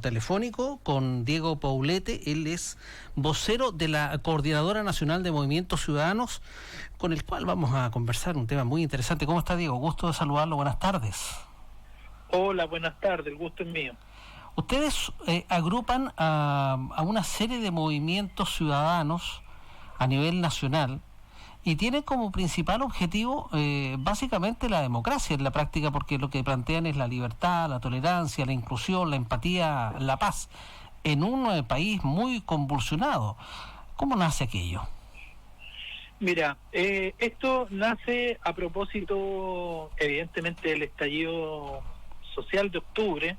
Telefónico con Diego Poulete. Él es vocero de la Coordinadora Nacional de Movimientos Ciudadanos, con el cual vamos a conversar un tema muy interesante. ¿Cómo está, Diego? Gusto de saludarlo, buenas tardes. Hola, buenas tardes, el gusto es mío. Ustedes agrupan a una serie de movimientos ciudadanos a nivel nacional y tienen como principal objetivo básicamente la democracia en la práctica, porque lo que plantean es la libertad, la tolerancia, la inclusión, la empatía, la paz, en un país muy convulsionado. ¿Cómo nace aquello? Mira, esto nace a propósito, evidentemente, del estallido social de octubre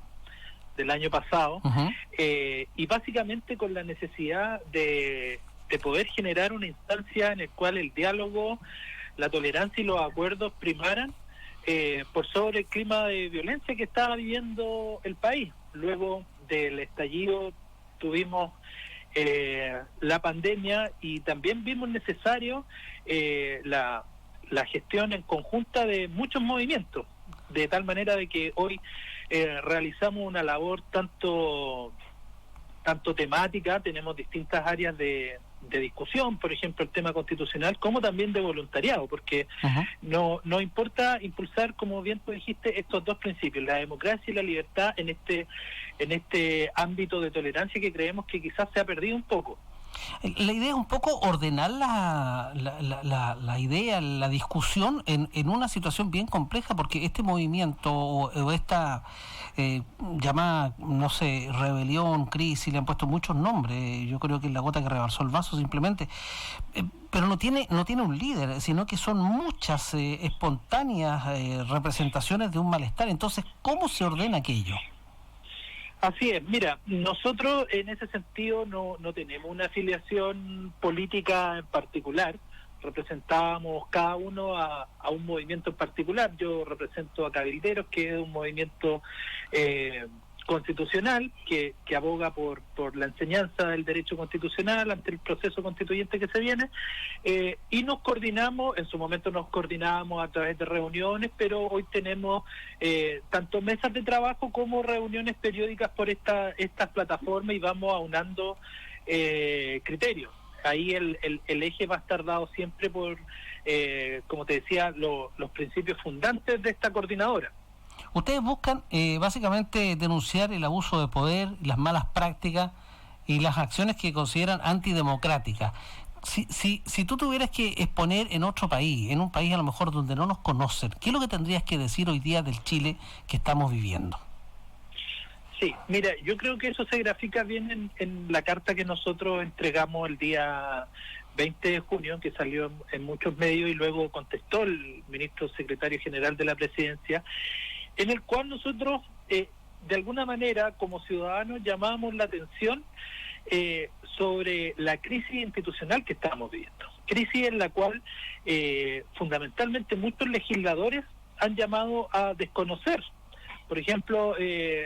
del año pasado, y básicamente con la necesidad de poder generar una instancia en la cual el diálogo, la tolerancia y los acuerdos primaran por sobre el clima de violencia que estaba viviendo el país. Luego del estallido tuvimos la pandemia y también vimos necesario la gestión en conjunta de muchos movimientos, de tal manera de que hoy realizamos una labor tanto temática, tenemos distintas áreas de discusión, por ejemplo el tema constitucional, como también de voluntariado, porque no importa impulsar, como bien tú dijiste, estos dos principios, la democracia y la libertad en este ámbito de tolerancia que creemos que quizás se ha perdido un poco. La idea es un poco ordenar la idea, la discusión en una situación bien compleja, porque este movimiento o esta llamada, no sé, rebelión, crisis, le han puesto muchos nombres. Yo creo que es la gota que rebalsó el vaso simplemente, pero no tiene un líder, sino que son muchas espontáneas representaciones de un malestar. Entonces, ¿cómo se ordena aquello? Así es, mira, nosotros en ese sentido no tenemos una afiliación política en particular, representábamos cada uno a un movimiento en particular. Yo represento a Cabilderos, que es un movimiento constitucional que aboga por la enseñanza del derecho constitucional ante el proceso constituyente que se viene, y nos coordinamos, en su momento nos coordinábamos a través de reuniones, pero hoy tenemos tanto mesas de trabajo como reuniones periódicas por estas plataformas y vamos aunando criterios. Ahí el eje va a estar dado siempre por, como te decía, los principios fundantes de esta coordinadora. Ustedes buscan básicamente denunciar el abuso de poder, las malas prácticas y las acciones que consideran antidemocráticas. Si tú tuvieras que exponer en otro país, en un país a lo mejor donde no nos conocen, ¿qué es lo que tendrías que decir hoy día del Chile que estamos viviendo? Sí, mira, yo creo que eso se grafica bien en la carta que nosotros entregamos el día 20 de junio, que salió en muchos medios y luego contestó el ministro secretario general de la presidencia, en el cual nosotros, de alguna manera, como ciudadanos, llamamos la atención sobre la crisis institucional que estamos viviendo. Crisis en la cual, fundamentalmente, muchos legisladores han llamado a desconocer. Por ejemplo,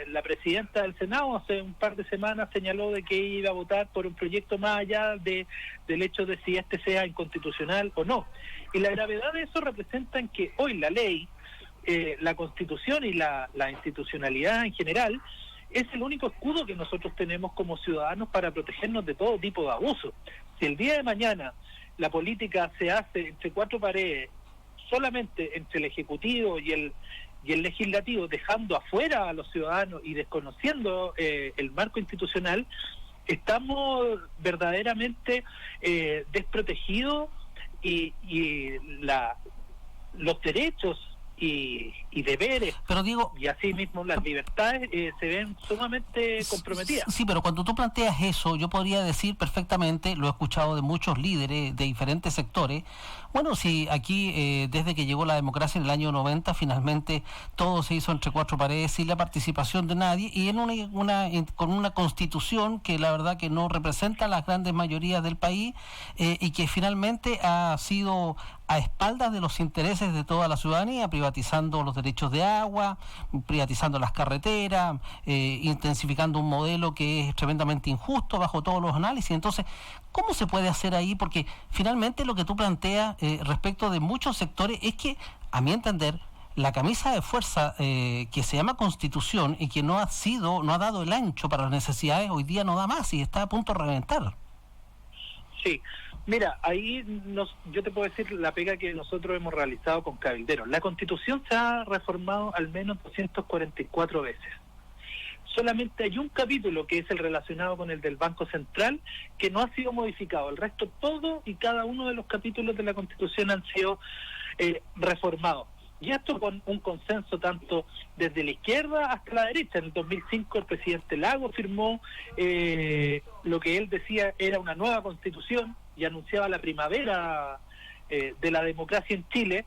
la presidenta del Senado hace un par de semanas señaló de que iba a votar por un proyecto más allá del hecho de si este sea inconstitucional o no. Y la gravedad de eso representa en que hoy la ley, la Constitución y la institucionalidad en general es el único escudo que nosotros tenemos como ciudadanos para protegernos de todo tipo de abuso. Si el día de mañana la política se hace entre cuatro paredes, solamente entre el Ejecutivo y el Legislativo, dejando afuera a los ciudadanos y desconociendo el marco institucional, estamos verdaderamente desprotegidos y los derechos y deberes, pero digo, y así mismo las libertades se ven sumamente comprometidas. Sí, pero cuando tú planteas eso, yo podría decir perfectamente, lo he escuchado de muchos líderes de diferentes sectores, bueno, si aquí desde que llegó la democracia en el año 90, finalmente todo se hizo entre cuatro paredes sin la participación de nadie y con una constitución que la verdad que no representa a las grandes mayorías del país, y que finalmente ha sido a espaldas de los intereses de toda la ciudadanía, privatizando los derechos de agua, privatizando las carreteras, intensificando un modelo que es tremendamente injusto bajo todos los análisis. Entonces, ¿cómo se puede hacer ahí? Porque finalmente lo que tú planteas respecto de muchos sectores es que, a mi entender, la camisa de fuerza que se llama Constitución y que no ha dado el ancho para las necesidades, hoy día no da más y está a punto de reventar. Sí, mira, ahí yo te puedo decir la pega que nosotros hemos realizado con cabilderos. La Constitución se ha reformado al menos 244 veces. Solamente hay un capítulo, que es el relacionado con el del Banco Central, que no ha sido modificado. El resto, todo y cada uno de los capítulos de la Constitución han sido reformados. Y esto con un consenso tanto desde la izquierda hasta la derecha. En el 2005 el presidente Lagos firmó lo que él decía era una nueva Constitución y anunciaba la primavera de la democracia en Chile,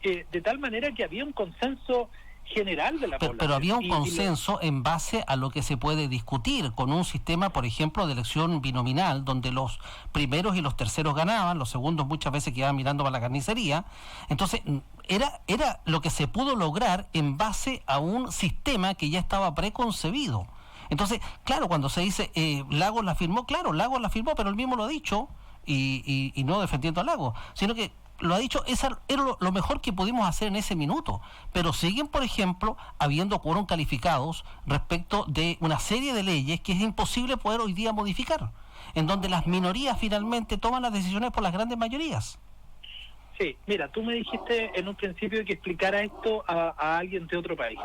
de tal manera que había un consenso general de la población. Pero había un consenso en base a lo que se puede discutir, con un sistema, por ejemplo, de elección binominal, donde los primeros y los terceros ganaban, los segundos muchas veces quedaban mirando para la carnicería. Entonces, era lo que se pudo lograr en base a un sistema que ya estaba preconcebido. Entonces, claro, cuando se dice Lagos la firmó, claro, Lagos la firmó, pero él mismo lo ha dicho, y no defendiendo a Lagos, sino que lo ha dicho, era lo mejor que pudimos hacer en ese minuto, pero siguen, por ejemplo, habiendo quórum calificados respecto de una serie de leyes que es imposible poder hoy día modificar, en donde las minorías finalmente toman las decisiones por las grandes mayorías. Sí, mira, tú me dijiste en un principio que explicara esto a alguien de otro país.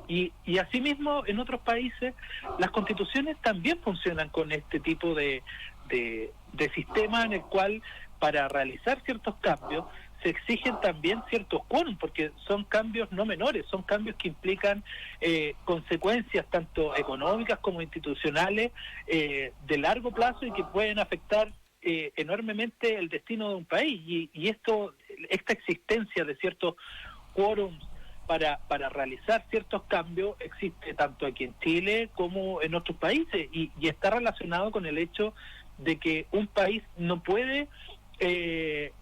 Y asimismo, en otros países, las constituciones también funcionan con este tipo de sistema en el cual, para realizar ciertos cambios, se exigen también ciertos quórum, porque son cambios no menores, son cambios que implican consecuencias tanto económicas como institucionales de largo plazo y que pueden afectar enormemente el destino de un país. Y esta existencia de ciertos quórums para realizar ciertos cambios existe tanto aquí en Chile como en otros países, y está relacionado con el hecho de que un país no puede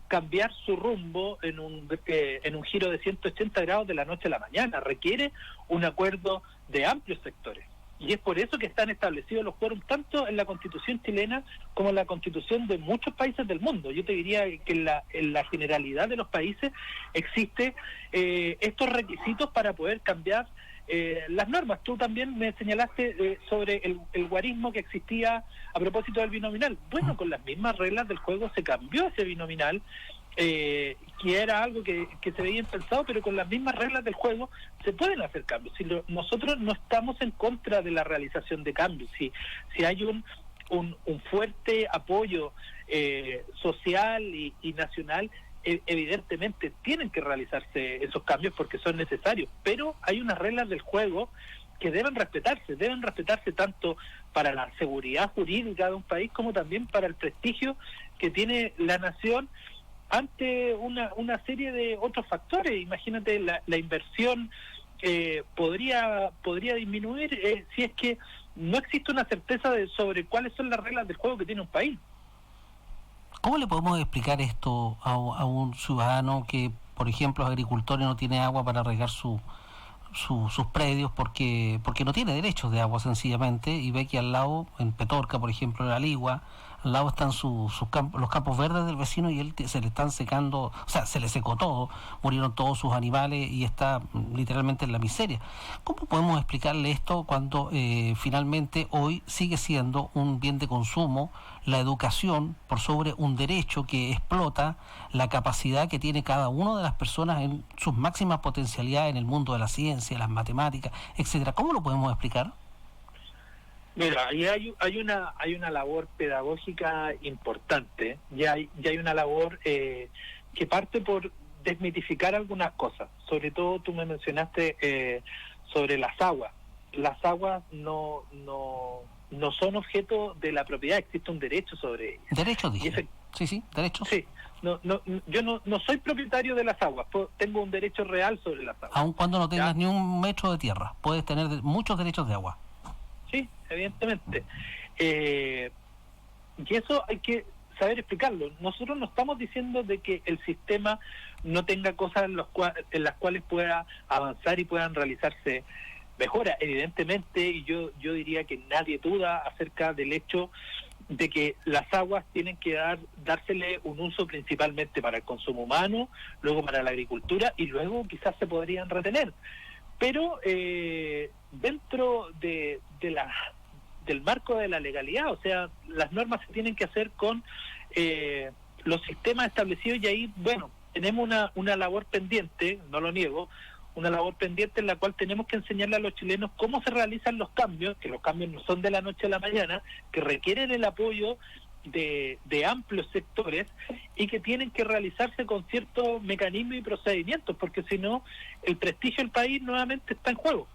cambiar su rumbo en un giro de 180 grados de la noche a la mañana. Requiere un acuerdo de amplios sectores. Y es por eso que están establecidos los quórums tanto en la Constitución chilena como en la Constitución de muchos países del mundo. Yo te diría que en la generalidad de los países existe estos requisitos para poder cambiar las normas. Tú también me señalaste sobre el guarismo que existía a propósito del binominal. Bueno, con las mismas reglas del juego se cambió ese binominal, que era algo que se veía impensado, pero con las mismas reglas del juego se pueden hacer cambios. Nosotros no estamos en contra de la realización de cambios. Si hay un fuerte apoyo social y nacional, evidentemente tienen que realizarse esos cambios porque son necesarios, pero hay unas reglas del juego que deben respetarse tanto para la seguridad jurídica de un país como también para el prestigio que tiene la nación ante una serie de otros factores. Imagínate, la inversión podría disminuir si es que no existe una certeza sobre cuáles son las reglas del juego que tiene un país. ¿Cómo le podemos explicar esto a un ciudadano que, por ejemplo, es agricultor y no tiene agua para regar sus predios porque no tiene derechos de agua sencillamente, y ve que al lado, en Petorca, por ejemplo, en la Ligua, al lado están los campos verdes del vecino y él se le están secando, o sea, se le secó todo, murieron todos sus animales y está literalmente en la miseria? ¿Cómo podemos explicarle esto cuando finalmente hoy sigue siendo un bien de consumo la educación por sobre un derecho que explota la capacidad que tiene cada una de las personas en sus máximas potencialidades en el mundo de la ciencia, las matemáticas, etcétera? ¿Cómo lo podemos explicar? Mira, ahí hay una labor pedagógica importante, hay una labor que parte por desmitificar algunas cosas. Sobre todo tú me mencionaste sobre las aguas. Las aguas no son objeto de la propiedad, existe un derecho sobre ellas. Derecho, dije. Sí, derecho. Sí, yo no soy propietario de las aguas, tengo un derecho real sobre las aguas. Aun cuando no tengas ni un metro de tierra, puedes tener muchos derechos de agua. Sí, evidentemente. Y eso hay que saber explicarlo. Nosotros no estamos diciendo de que el sistema no tenga cosas en las cuales pueda avanzar y puedan realizarse mejoras. Evidentemente, y yo diría que nadie duda acerca del hecho de que las aguas tienen que dársele un uso principalmente para el consumo humano, luego para la agricultura y luego quizás se podrían retener. Pero dentro del marco de la legalidad, o sea, las normas se tienen que hacer con los sistemas establecidos y ahí, bueno, tenemos una labor pendiente, no lo niego, una labor pendiente en la cual tenemos que enseñarle a los chilenos cómo se realizan los cambios, que los cambios no son de la noche a la mañana, que requieren el apoyo de amplios sectores y que tienen que realizarse con ciertos mecanismos y procedimientos, porque si no, el prestigio del país nuevamente está en juego.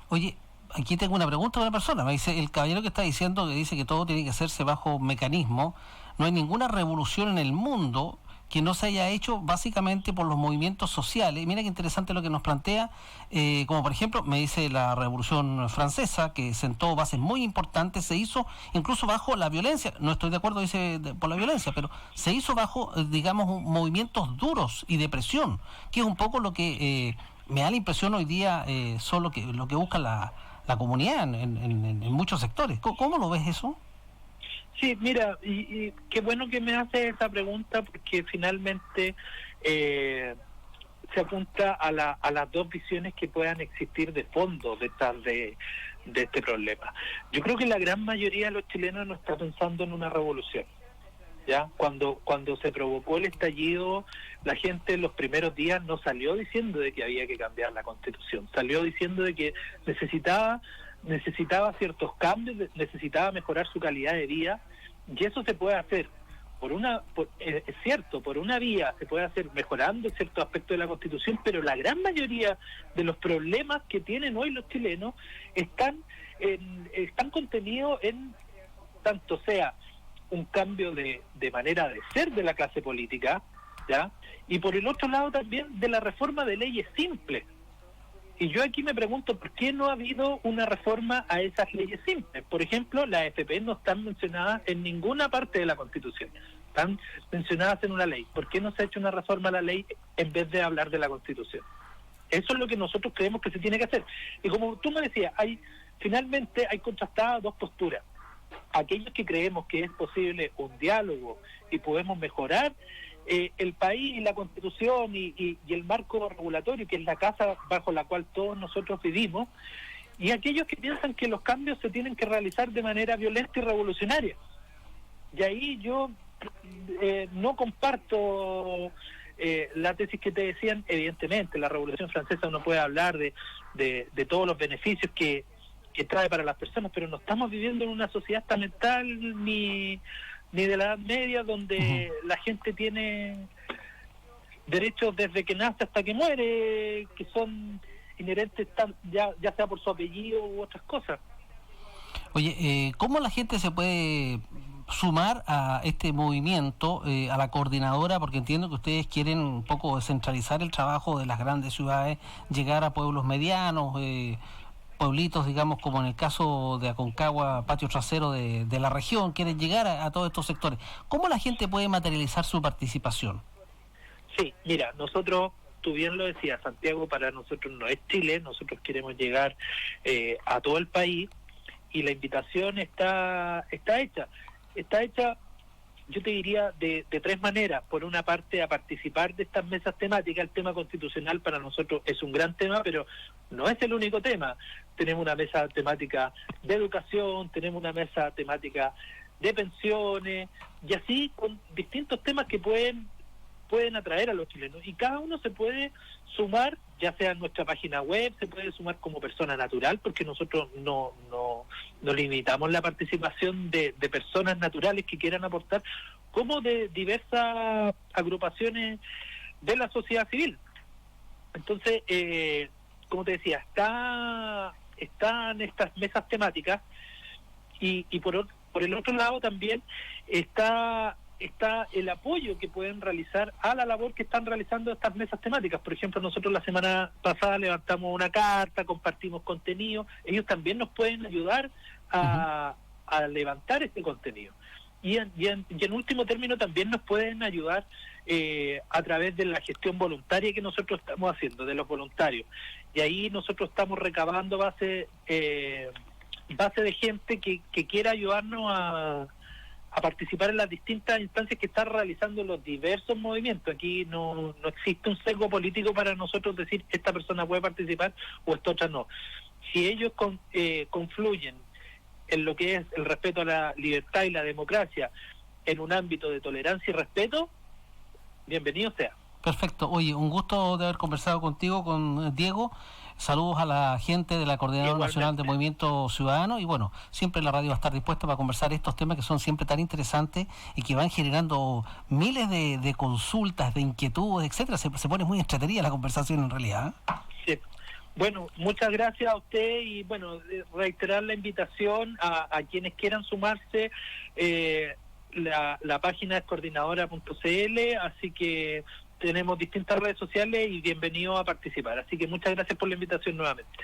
Oye, aquí tengo una pregunta de una persona. Me dice, el caballero que está diciendo, que dice que todo tiene que hacerse bajo mecanismo, no hay ninguna revolución en el mundo que no se haya hecho básicamente por los movimientos sociales. Mira qué interesante lo que nos plantea, como por ejemplo, me dice la Revolución Francesa, que sentó bases muy importantes, se hizo incluso bajo la violencia, no estoy de acuerdo, dice, por la violencia, pero se hizo bajo, digamos, movimientos duros y de presión, que es un poco lo que me da la impresión hoy día, son lo que busca la comunidad en muchos sectores. ¿Cómo lo ves eso? Sí, mira, y qué bueno que me hace esa pregunta porque finalmente se apunta a las dos visiones que puedan existir de fondo de este problema. Yo creo que la gran mayoría de los chilenos no está pensando en una revolución. ¿Ya? Cuando se provocó el estallido, la gente en los primeros días no salió diciendo de que había que cambiar la Constitución, salió diciendo de que necesitaba ciertos cambios, necesitaba mejorar su calidad de vida, y eso se puede hacer es cierto, por una vía se puede hacer mejorando ciertos aspectos de la Constitución, pero la gran mayoría de los problemas que tienen hoy los chilenos están contenidos en tanto sea un cambio de manera de ser de la clase política, ¿ya? Y por el otro lado también de la reforma de leyes simples. Y yo aquí me pregunto, ¿por qué no ha habido una reforma a esas leyes simples? Por ejemplo, las AFP no están mencionadas en ninguna parte de la Constitución. Están mencionadas en una ley. ¿Por qué no se ha hecho una reforma a la ley en vez de hablar de la Constitución? Eso es lo que nosotros creemos que se tiene que hacer. Y como tú me decías, finalmente hay contrastadas dos posturas. Aquellos que creemos que es posible un diálogo y podemos mejorar el país y la Constitución y el marco regulatorio, que es la casa bajo la cual todos nosotros vivimos, y aquellos que piensan que los cambios se tienen que realizar de manera violenta y revolucionaria. Y ahí yo no comparto la tesis que te decían. Evidentemente, la Revolución Francesa uno puede hablar de todos los beneficios que trae para las personas, pero no estamos viviendo en una sociedad estamental ni de la Edad Media, donde la gente tiene derechos desde que nace hasta que muere, que son inherentes ya sea por su apellido u otras cosas. Oye, ¿cómo la gente se puede sumar a este movimiento, a la coordinadora? Porque entiendo que ustedes quieren un poco descentralizar el trabajo de las grandes ciudades, llegar a pueblos medianos, pueblitos, digamos, como en el caso de Aconcagua, Patio Trasero de la región, quieren llegar a todos estos sectores. ¿Cómo la gente puede materializar su participación? Sí, mira, nosotros, tú bien lo decías, Santiago para nosotros no es Chile, nosotros queremos llegar a todo el país y la invitación está hecha, yo te diría de tres maneras. Por una parte, a participar de estas mesas temáticas. El tema constitucional para nosotros es un gran tema, pero no es el único tema. Tenemos una mesa temática de educación, tenemos una mesa temática de pensiones, y así con distintos temas que pueden atraer a los chilenos, y cada uno se puede sumar, ya sea en nuestra página web, se puede sumar como persona natural, porque nosotros no limitamos la participación de personas naturales que quieran aportar, como de diversas agrupaciones de la sociedad civil. Entonces, como te decía, están estas mesas temáticas, y por el otro lado también está el apoyo que pueden realizar a la labor que están realizando estas mesas temáticas. Por ejemplo, nosotros la semana pasada levantamos una carta, compartimos contenido, ellos también nos pueden ayudar a levantar este contenido. Y en último término también nos pueden ayudar a través de la gestión voluntaria que nosotros estamos haciendo, de los voluntarios. Y ahí nosotros estamos recabando base de gente que quiera ayudarnos a participar en las distintas instancias que están realizando los diversos movimientos. Aquí no existe un sesgo político para nosotros decir esta persona puede participar o esta otra no. Si ellos confluyen en lo que es el respeto a la libertad y la democracia en un ámbito de tolerancia y respeto, bienvenido sea. Perfecto. Oye, un gusto de haber conversado contigo, con Diego. Saludos a la gente de la Coordinadora Nacional de Movimiento Ciudadano y bueno, siempre la radio va a estar dispuesta para conversar estos temas que son siempre tan interesantes y que van generando miles de consultas, de inquietudes, etcétera. Se pone muy entretenida la conversación en realidad. Sí. Bueno, muchas gracias a usted y bueno, reiterar la invitación a quienes quieran sumarse. La página es coordinadora.cl, así que tenemos distintas redes sociales y bienvenidos a participar. Así que muchas gracias por la invitación nuevamente.